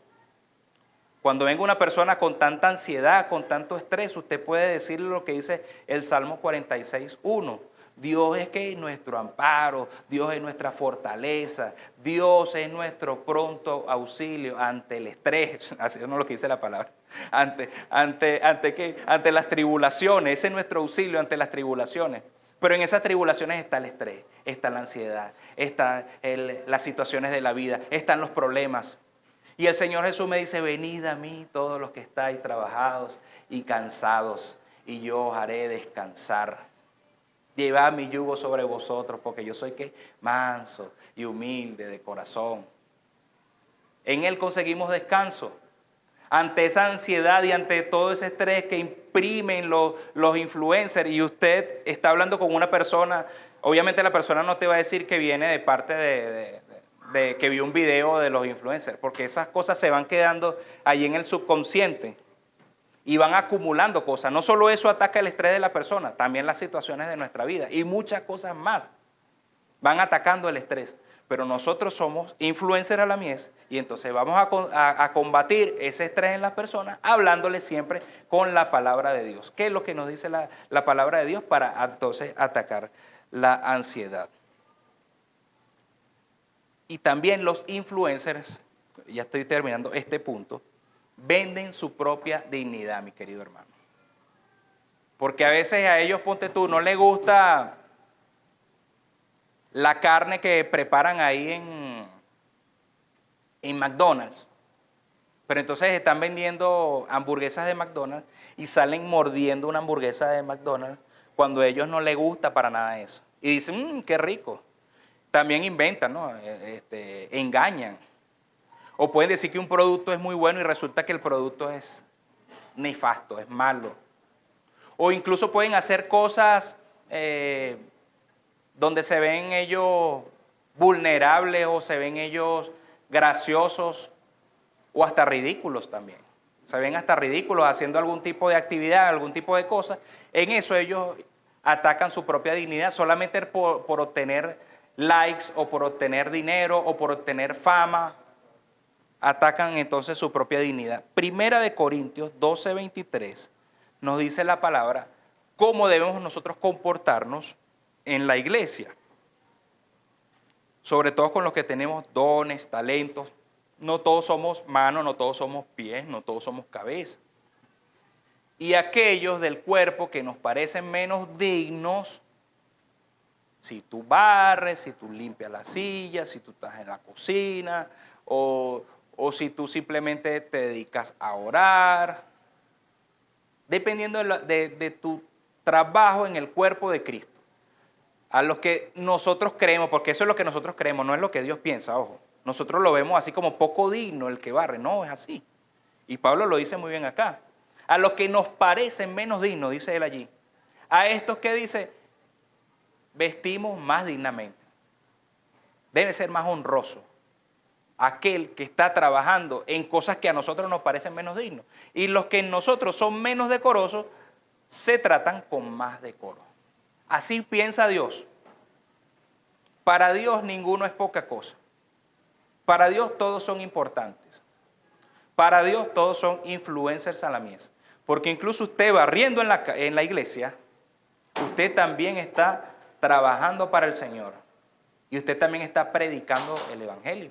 Cuando venga una persona con tanta ansiedad, con tanto estrés, usted puede decirle lo que dice el Salmo 46:1. Dios es que es nuestro amparo, Dios es nuestra fortaleza, Dios es nuestro pronto auxilio ante el estrés, así no es lo que dice la palabra, ante las tribulaciones, ese es nuestro auxilio ante las tribulaciones. Pero en esas tribulaciones está el estrés, está la ansiedad, están las situaciones de la vida, están los problemas. Y el Señor Jesús me dice, venid a mí todos los que estáis trabajados y cansados, y yo os haré descansar. Llevad mi yugo sobre vosotros, porque yo soy ¿qué? Manso y humilde de corazón. En Él conseguimos descanso. Ante esa ansiedad y ante todo ese estrés que imprimen los influencers, y usted está hablando con una persona, obviamente la persona no te va a decir que viene de parte de que vio un video de los influencers, porque esas cosas se van quedando ahí en el subconsciente y van acumulando cosas. No solo eso ataca el estrés de la persona, también las situaciones de nuestra vida y muchas cosas más van atacando el estrés. Pero nosotros somos influencers a la mies y entonces vamos a combatir ese estrés en las personas hablándole siempre con la palabra de Dios. ¿Qué es lo que nos dice la palabra de Dios para entonces atacar la ansiedad? Y también los influencers, ya estoy terminando este punto, venden su propia dignidad, mi querido hermano. Porque a veces a ellos, ponte tú, no les gusta la carne que preparan ahí en McDonald's. Pero entonces están vendiendo hamburguesas de McDonald's y salen mordiendo una hamburguesa de McDonald's cuando a ellos no les gusta para nada eso. Y dicen, qué rico. También inventan, ¿no? Engañan. O pueden decir que un producto es muy bueno y resulta que el producto es nefasto, es malo. O incluso pueden hacer cosas donde se ven ellos vulnerables o se ven ellos graciosos o hasta ridículos también. Se ven hasta ridículos haciendo algún tipo de actividad, algún tipo de cosa. En eso ellos atacan su propia dignidad solamente por obtener likes o por obtener dinero o por obtener fama. Atacan entonces su propia dignidad. Primera de Corintios 12:23 nos dice la palabra cómo debemos nosotros comportarnos en la iglesia. Sobre todo con los que tenemos dones, talentos. No todos somos manos, no todos somos pies, no todos somos cabeza. Y aquellos del cuerpo que nos parecen menos dignos, si tú barres, si tú limpias la silla, si tú estás en la cocina, o si tú simplemente te dedicas a orar, dependiendo de tu trabajo en el cuerpo de Cristo. A los que nosotros creemos, porque eso es lo que nosotros creemos, no es lo que Dios piensa, ojo. Nosotros lo vemos así como poco digno el que barre, no, es así. Y Pablo lo dice muy bien acá. A los que nos parecen menos dignos, dice él allí. A estos que dice, vestimos más dignamente. Debe ser más honroso aquel que está trabajando en cosas que a nosotros nos parecen menos dignos. Y los que en nosotros son menos decorosos, se tratan con más decoro. Así piensa Dios. Para Dios ninguno es poca cosa. Para Dios todos son importantes. Para Dios todos son influencers a la mies. Porque incluso usted barriendo en la iglesia, usted también está trabajando para el Señor. Y usted también está predicando el evangelio.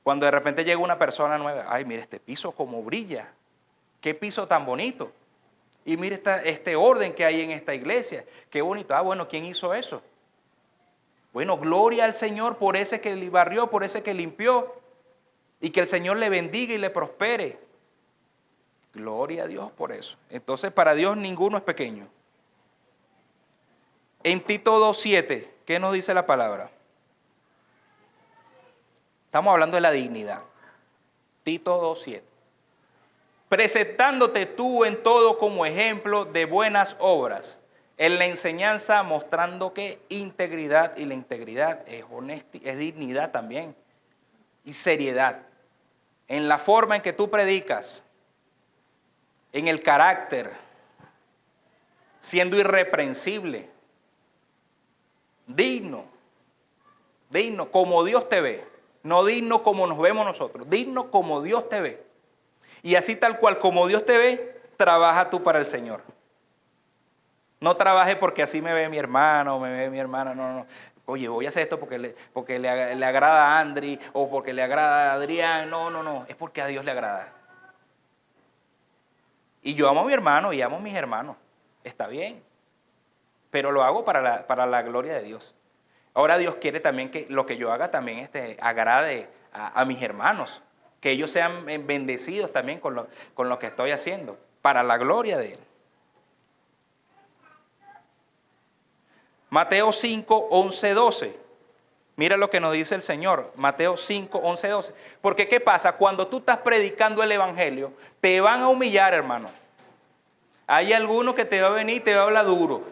Cuando de repente llega una persona nueva, ay, mire este piso como brilla. Qué piso tan bonito. Y mire este orden que hay en esta iglesia. Qué bonito. Ah, bueno, ¿quién hizo eso? Bueno, gloria al Señor por ese que le barrió, por ese que limpió. Y que el Señor le bendiga y le prospere. Gloria a Dios por eso. Entonces, para Dios ninguno es pequeño. En Tito 2:7, ¿qué nos dice la palabra? Estamos hablando de la dignidad. Tito 2:7. Presentándote tú en todo como ejemplo de buenas obras, en la enseñanza mostrando que integridad, y la integridad es dignidad también, y seriedad. En la forma en que tú predicas, en el carácter, siendo irreprensible, digno, como Dios te ve, no digno como nos vemos nosotros, digno como Dios te ve. Y así tal cual como Dios te ve, trabaja tú para el Señor. No trabaje porque así me ve mi hermano, me ve mi hermana, no. Oye, voy a hacer esto porque le agrada a Andri o porque le agrada a Adrián. No, es porque a Dios le agrada. Y yo amo a mi hermano y amo a mis hermanos. Está bien, pero lo hago para la gloria de Dios. Ahora Dios quiere también que lo que yo haga también agrade a mis hermanos, que ellos sean bendecidos también con lo que estoy haciendo, para la gloria de Él. Mateo 5, 11, 12. Mira lo que nos dice el Señor, Mateo 5, 11, 12. Porque ¿qué pasa? Cuando tú estás predicando el Evangelio, te van a humillar, hermano. Hay alguno que te va a venir y te va a hablar duro.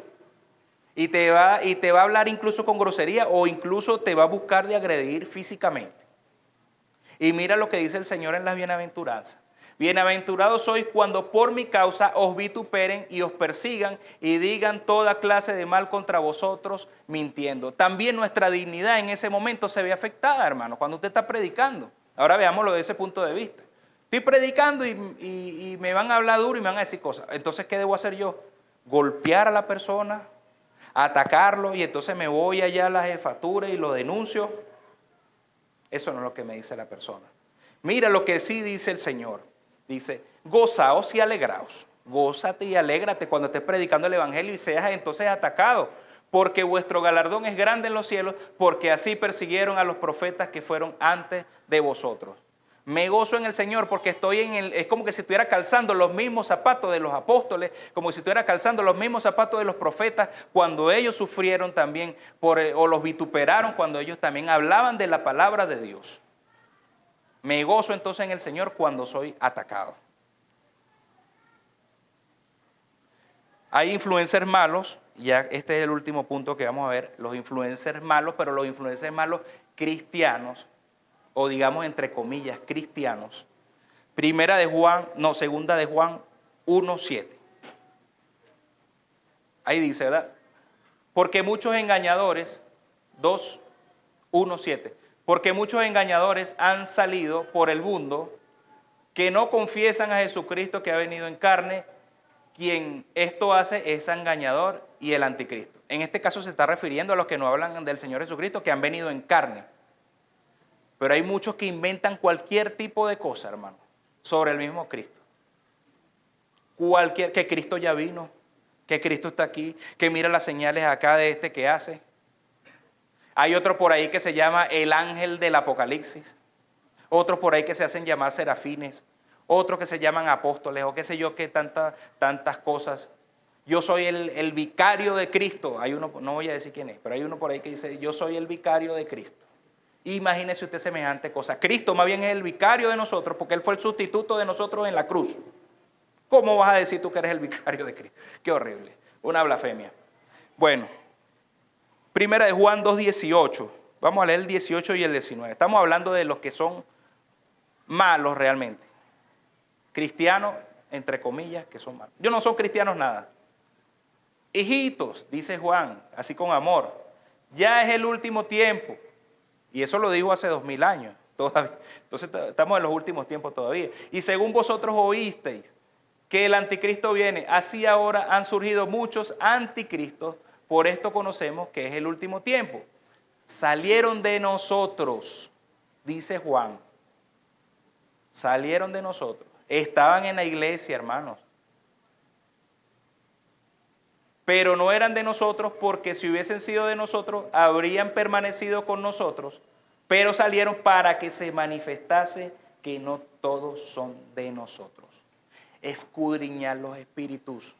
Y te va a hablar incluso con grosería o incluso te va a buscar de agredir físicamente. Y mira lo que dice el Señor en las bienaventuranzas. Bienaventurados sois cuando por mi causa os vituperen y os persigan y digan toda clase de mal contra vosotros mintiendo. También nuestra dignidad en ese momento se ve afectada, hermano, cuando usted está predicando. Ahora veámoslo desde ese punto de vista. Estoy predicando y me van a hablar duro y me van a decir cosas. Entonces, ¿qué debo hacer yo? Golpear a la persona, atacarlo y entonces me voy allá a la jefatura y lo denuncio. Eso no es lo que me dice la persona. Mira lo que sí dice el Señor. Dice, gozaos y alegraos. Gózate y alégrate cuando estés predicando el Evangelio y seas entonces atacado, porque vuestro galardón es grande en los cielos, porque así persiguieron a los profetas que fueron antes de vosotros. Me gozo en el Señor porque es como que si estuviera calzando los mismos zapatos de los apóstoles, como si estuviera calzando los mismos zapatos de los profetas cuando ellos sufrieron también, o los vituperaron cuando ellos también hablaban de la palabra de Dios. Me gozo entonces en el Señor cuando soy atacado. Hay influencers malos, ya este es el último punto que vamos a ver, los influencers malos, pero los influencers malos cristianos, o digamos entre comillas cristianos. Segunda de Juan 1:7. Ahí dice, ¿verdad? Porque muchos engañadores, 2:1:7. Porque muchos engañadores han salido por el mundo que no confiesan a Jesucristo que ha venido en carne. Quien esto hace es engañador y el anticristo. En este caso se está refiriendo a los que no hablan del Señor Jesucristo, que han venido en carne. Pero hay muchos que inventan cualquier tipo de cosa, hermano, sobre el mismo Cristo. Que Cristo ya vino, que Cristo está aquí, que mira las señales acá de este que hace. Hay otro por ahí que se llama el ángel del Apocalipsis. Otros por ahí que se hacen llamar serafines. Otros que se llaman apóstoles o qué sé yo, qué tantas cosas. Yo soy el vicario de Cristo. Hay uno, no voy a decir quién es, pero hay uno por ahí que dice, yo soy el vicario de Cristo. Imagínese usted semejante cosa. Cristo más bien es el vicario de nosotros porque Él fue el sustituto de nosotros en la cruz. ¿Cómo vas a decir tú que eres el vicario de Cristo? Qué horrible. Una blasfemia. Bueno, Primera de Juan 2:18. Vamos a leer el 18 y el 19. Estamos hablando de los que son malos realmente. Cristianos, entre comillas, que son malos. Yo no son cristianos nada. Hijitos, dice Juan, así con amor, ya es el último tiempo. Y eso lo dijo hace 2000 años. Todavía. Entonces estamos en los últimos tiempos todavía. Y según vosotros oísteis que el anticristo viene, así ahora han surgido muchos anticristos. Por esto conocemos que es el último tiempo. Salieron de nosotros, dice Juan. Salieron de nosotros. Estaban en la iglesia, hermanos. Pero no eran de nosotros porque si hubiesen sido de nosotros, habrían permanecido con nosotros. Pero salieron para que se manifestase que no todos son de nosotros. Escudriñar los espíritus.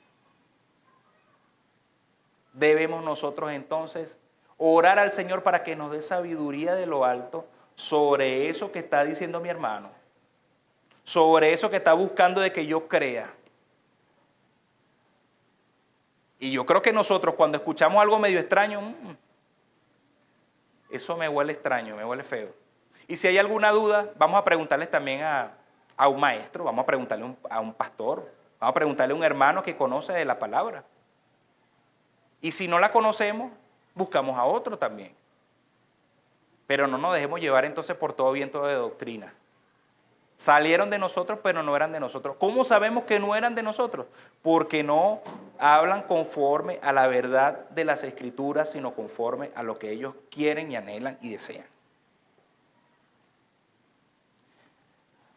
Debemos nosotros entonces orar al Señor para que nos dé sabiduría de lo alto sobre eso que está diciendo mi hermano, sobre eso que está buscando de que yo crea. Y yo creo que nosotros cuando escuchamos algo medio extraño, eso me huele extraño, me huele feo. Y si hay alguna duda, vamos a preguntarles también a un maestro, vamos a preguntarle a un pastor, vamos a preguntarle a un hermano que conoce de la palabra. Y si no la conocemos, buscamos a otro también. Pero no nos dejemos llevar entonces por todo viento de doctrina. Salieron de nosotros, pero no eran de nosotros. ¿Cómo sabemos que no eran de nosotros? Porque no hablan conforme a la verdad de las Escrituras, sino conforme a lo que ellos quieren y anhelan y desean.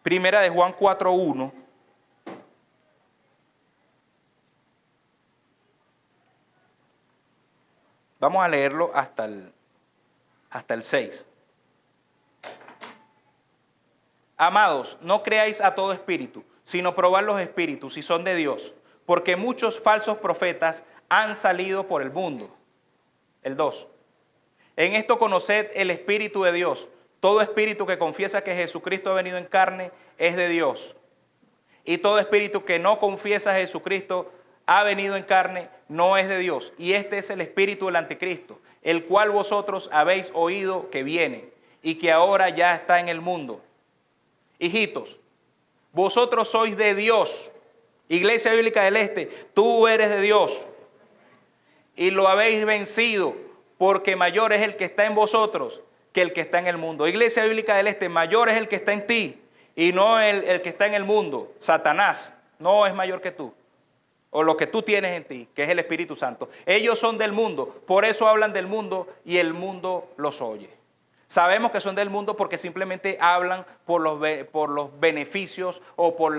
Primera de Juan 4:1. Vamos a leerlo hasta el 6. Amados, no creáis a todo espíritu, sino probad los espíritus si son de Dios, porque muchos falsos profetas han salido por el mundo. El 2. En esto conoced el Espíritu de Dios. Todo espíritu que confiesa que Jesucristo ha venido en carne es de Dios. Y todo espíritu que no confiesa a Jesucristo ha venido en carne no es de Dios. Y este es el espíritu del anticristo, el cual vosotros habéis oído que viene y que ahora ya está en el mundo. Hijitos, vosotros sois de Dios. Iglesia Bíblica del Este, tú eres de Dios. Y lo habéis vencido, porque mayor es el que está en vosotros que el que está en el mundo. Iglesia Bíblica del Este, mayor es el que está en ti y no el que está en el mundo. Satanás no es mayor que tú, o lo que tú tienes en ti, que es el Espíritu Santo. Ellos son del mundo, por eso hablan del mundo y el mundo los oye. Sabemos que son del mundo porque simplemente hablan por los beneficios o por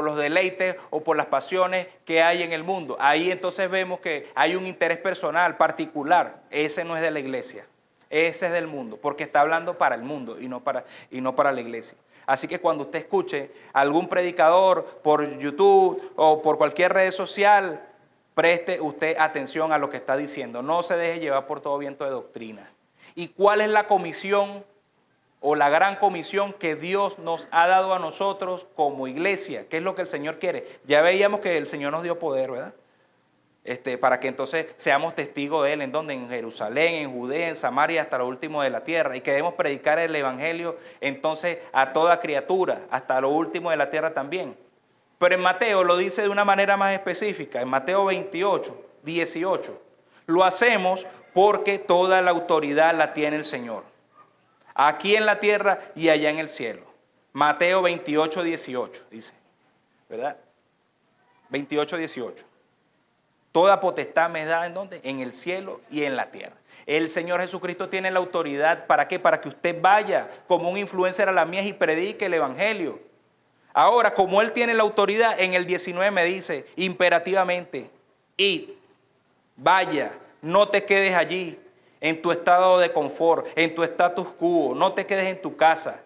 los deleites o por las pasiones que hay en el mundo. Ahí entonces vemos que hay un interés personal, particular. Ese no es de la iglesia, ese es del mundo, porque está hablando para el mundo y no para la iglesia. Así que cuando usted escuche algún predicador por YouTube o por cualquier red social, preste usted atención a lo que está diciendo. No se deje llevar por todo viento de doctrina. ¿Y cuál es la comisión o la gran comisión que Dios nos ha dado a nosotros como iglesia? ¿Qué es lo que el Señor quiere? Ya veíamos que el Señor nos dio poder, ¿verdad? Para que entonces seamos testigos de Él. ¿En dónde? En Jerusalén, en Judea, en Samaria, hasta lo último de la tierra. Y que debemos predicar el Evangelio entonces a toda criatura, hasta lo último de la tierra también. Pero en Mateo lo dice de una manera más específica. En Mateo 28, 18. Lo hacemos porque toda la autoridad la tiene el Señor, aquí en la tierra y allá en el cielo. Mateo 28, 18 dice, ¿verdad? 28, 18. Toda potestad me da, ¿en dónde? En el cielo y en la tierra. El Señor Jesucristo tiene la autoridad, ¿para qué? Para que usted vaya como un influencer a la mies y predique el Evangelio. Ahora, como Él tiene la autoridad, en el 19 me dice, imperativamente, id, vaya, no te quedes allí, en tu estado de confort, en tu status quo, no te quedes en tu casa,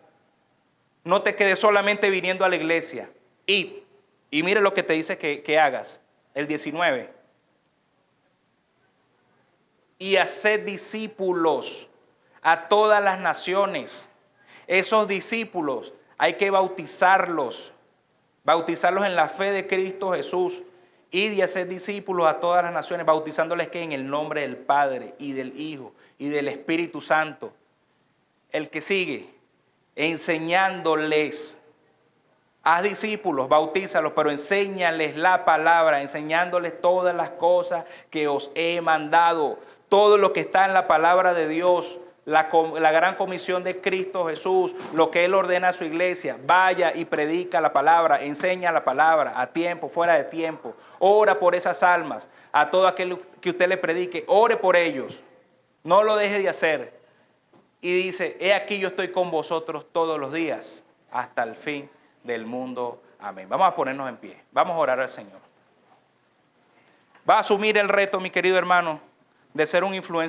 no te quedes solamente viniendo a la iglesia, id, y mire lo que te dice que hagas, el 19. Y haced discípulos a todas las naciones. Esos discípulos hay que bautizarlos en la fe de Cristo Jesús. Id y haced discípulos a todas las naciones, bautizándoles que en el nombre del Padre y del Hijo y del Espíritu Santo. El que sigue, enseñándoles. Haz discípulos, bautízalos, pero enséñales la palabra, enseñándoles todas las cosas que os he mandado. Todo lo que está en la palabra de Dios, la gran comisión de Cristo Jesús, lo que Él ordena a su iglesia. Vaya y predica la palabra, enseña la palabra, a tiempo, fuera de tiempo. Ora por esas almas, a todo aquel que usted le predique, ore por ellos. No lo deje de hacer. Y dice, he aquí yo estoy con vosotros todos los días, hasta el fin del mundo. Amén. Vamos a ponernos en pie. Vamos a orar al Señor. Va a asumir el reto, mi querido hermano, de ser un influencer